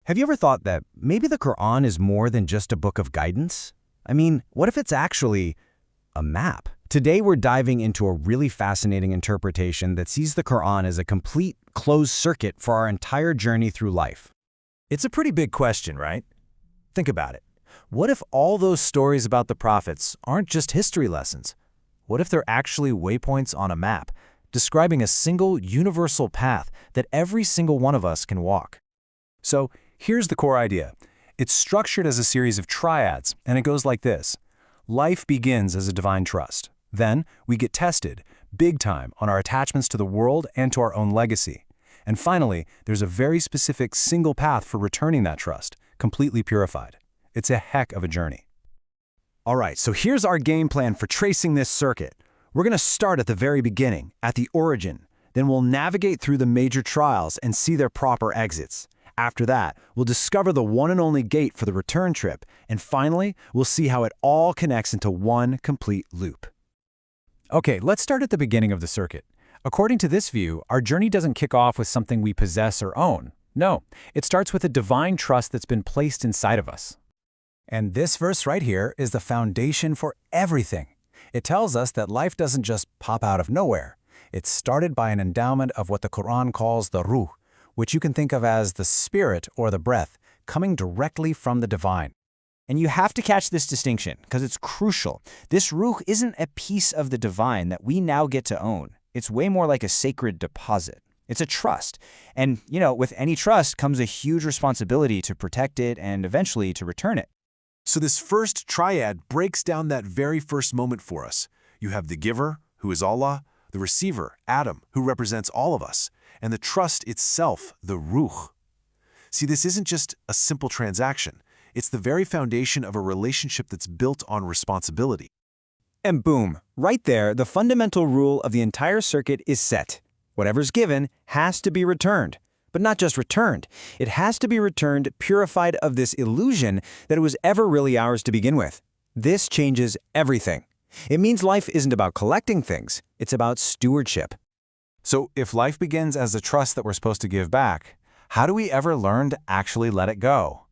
Have you ever thought that maybe the Quran is more than just a book of guidance? I mean, what if it's actually a map? Today we're diving into a really fascinating interpretation that sees the Quran as a complete closed circuit for our entire journey through life. It's a pretty big question, right? Think about it. What if all those stories about the prophets aren't just history lessons? What if they're actually waypoints on a map, describing a single universal path that every single one of us can walk? So here's the core idea. It's structured as a series of triads, and it goes like this. Life begins as a divine trust. Then we get tested, big time, on our attachments to the world and to our own legacy. And finally, there's a very specific single path for returning that trust, completely purified. It's a heck of a journey. All right, so here's our game plan for tracing this circuit. We're going to start at the very beginning, at the origin. Then we'll navigate through the major trials and see their proper exits. After that, we'll discover the one and only gate for the return trip. And finally, we'll see how it all connects into one complete loop. Okay, let's start at the beginning of the circuit. According to this view, our journey doesn't kick off with something we possess or own. No, it starts with a divine trust that's been placed inside of us. And this verse right here is the foundation for everything. It tells us that life doesn't just pop out of nowhere. It's started by an endowment of what the Qur'an calls the Rūḥ, which you can think of as the spirit or the breath, coming directly from the divine. And you have to catch this distinction because it's crucial. This Rūḥ isn't a piece of the divine that we now get to own. It's way more like a sacred deposit. It's a trust. And, with any trust comes a huge responsibility to protect it and eventually to return it. So this first triad breaks down that very first moment for us. You have the giver, who is Allah, the receiver, Adam, who represents all of us, and the trust itself, the Rūḥ. See, this isn't just a simple transaction. It's the very foundation of a relationship that's built on responsibility. And boom, right there, the fundamental rule of the entire circuit is set. Whatever's given has to be returned. But not just returned. It has to be returned purified of this illusion that it was ever really ours to begin with. This changes everything. It means life isn't about collecting things. It's about stewardship. So if life begins as a trust that we're supposed to give back, how do we ever learn to actually let it go?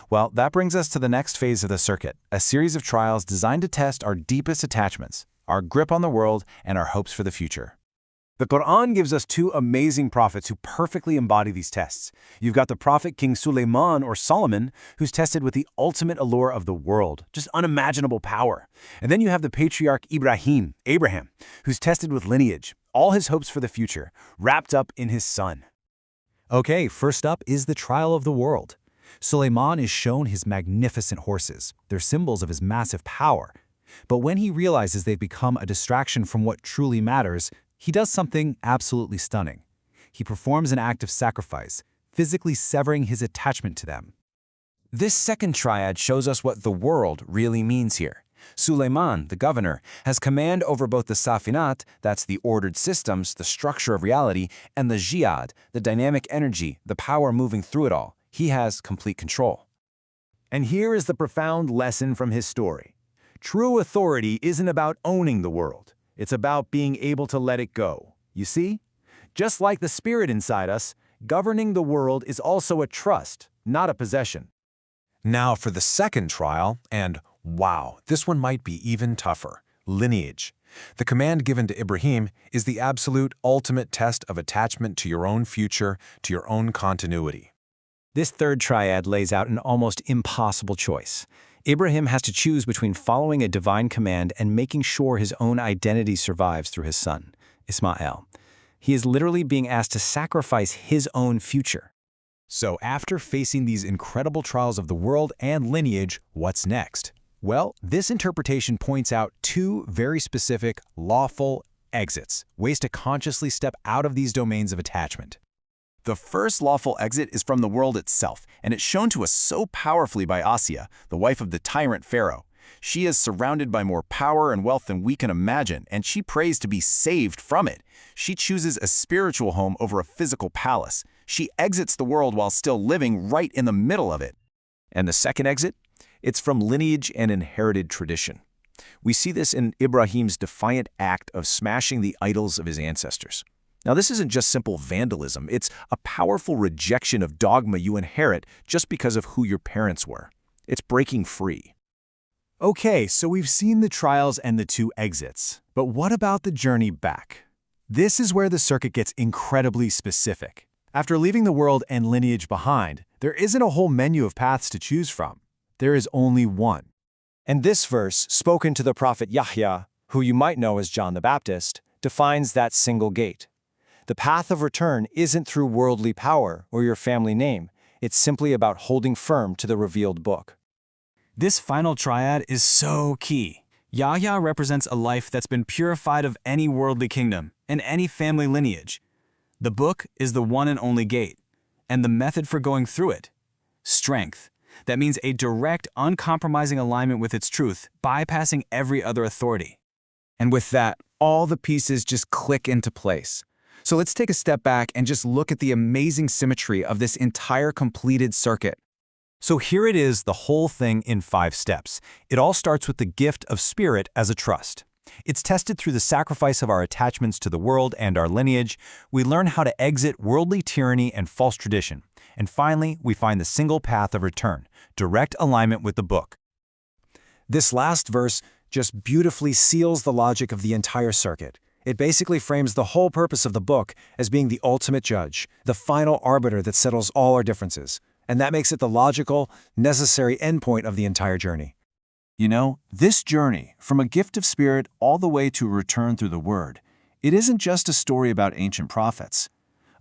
Well, that brings us to the next phase of the circuit, a series of trials designed to test our deepest attachments, our grip on the world, and our hopes for the future. The Qur'an gives us two amazing prophets who perfectly embody these tests. You've got the prophet King Sulaymān or Solomon, who's tested with the ultimate allure of the world, just unimaginable power. And then you have the patriarch Abraham, who's tested with lineage, all his hopes for the future, wrapped up in his son. Okay, first up is the trial of the world. Sulaymān is shown his magnificent horses. They're symbols of his massive power. But when he realizes they've become a distraction from what truly matters, he does something absolutely stunning. He performs an act of sacrifice, physically severing his attachment to them. This second triad shows us what the world really means here. Sulaymān, the governor, has command over both the ṣāfināt, that's the ordered systems, the structure of reality, and the jiyād, the dynamic energy, the power moving through it all. He has complete control. And here is the profound lesson from his story. True authority isn't about owning the world. It's about being able to let it go. You see? Just like the spirit inside us, governing the world is also a trust, not a possession. Now for the second trial, and wow, this one might be even tougher, lineage. The command given to Ibrahim is the absolute ultimate test of attachment to your own future, to your own continuity. This third triad lays out an almost impossible choice. Ibrahim has to choose between following a divine command and making sure his own identity survives through his son, Ismail. He is literally being asked to sacrifice his own future. So after facing these incredible trials of the world and lineage, what's next? Well, this interpretation points out two very specific, lawful exits, ways to consciously step out of these domains of attachment. The first lawful exit is from the world itself, and it's shown to us so powerfully by Asiyah, the wife of the tyrant Pharaoh. She is surrounded by more power and wealth than we can imagine, and she prays to be saved from it. She chooses a spiritual home over a physical palace. She exits the world while still living right in the middle of it. And the second exit? It's from lineage and inherited tradition. We see this in Ibrahim's defiant act of smashing the idols of his ancestors. Now, this isn't just simple vandalism. It's a powerful rejection of dogma you inherit just because of who your parents were. It's breaking free. Okay, so we've seen the trials and the two exits. But what about the journey back? This is where the circuit gets incredibly specific. After leaving the world and lineage behind, there isn't a whole menu of paths to choose from. There is only one. And this verse, spoken to the prophet Yahya, who you might know as John the Baptist, defines that single gate. The path of return isn't through worldly power or your family name. It's simply about holding firm to the revealed book. This final triad is so key. Yahya represents a life that's been purified of any worldly kingdom and any family lineage. The book is the one and only gate, and the method for going through it. Strength. That means a direct, uncompromising alignment with its truth, bypassing every other authority. And with that, all the pieces just click into place. So let's take a step back and just look at the amazing symmetry of this entire completed circuit. So here it is, the whole thing in 5 steps. It all starts with the gift of spirit as a trust. It's tested through the sacrifice of our attachments to the world and our lineage. We learn how to exit worldly tyranny and false tradition. And finally, we find the single path of return, direct alignment with the book. This last verse just beautifully seals the logic of the entire circuit. It basically frames the whole purpose of the book as being the ultimate judge, the final arbiter that settles all our differences. And that makes it the logical, necessary endpoint of the entire journey. You know, this journey, from a gift of spirit all the way to a return through the Word, it isn't just a story about ancient prophets.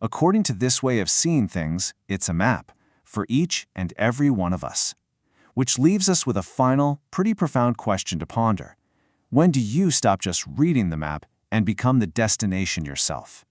According to this way of seeing things, it's a map for each and every one of us. Which leaves us with a final, pretty profound question to ponder. When do you stop just reading the map and become the destination yourself?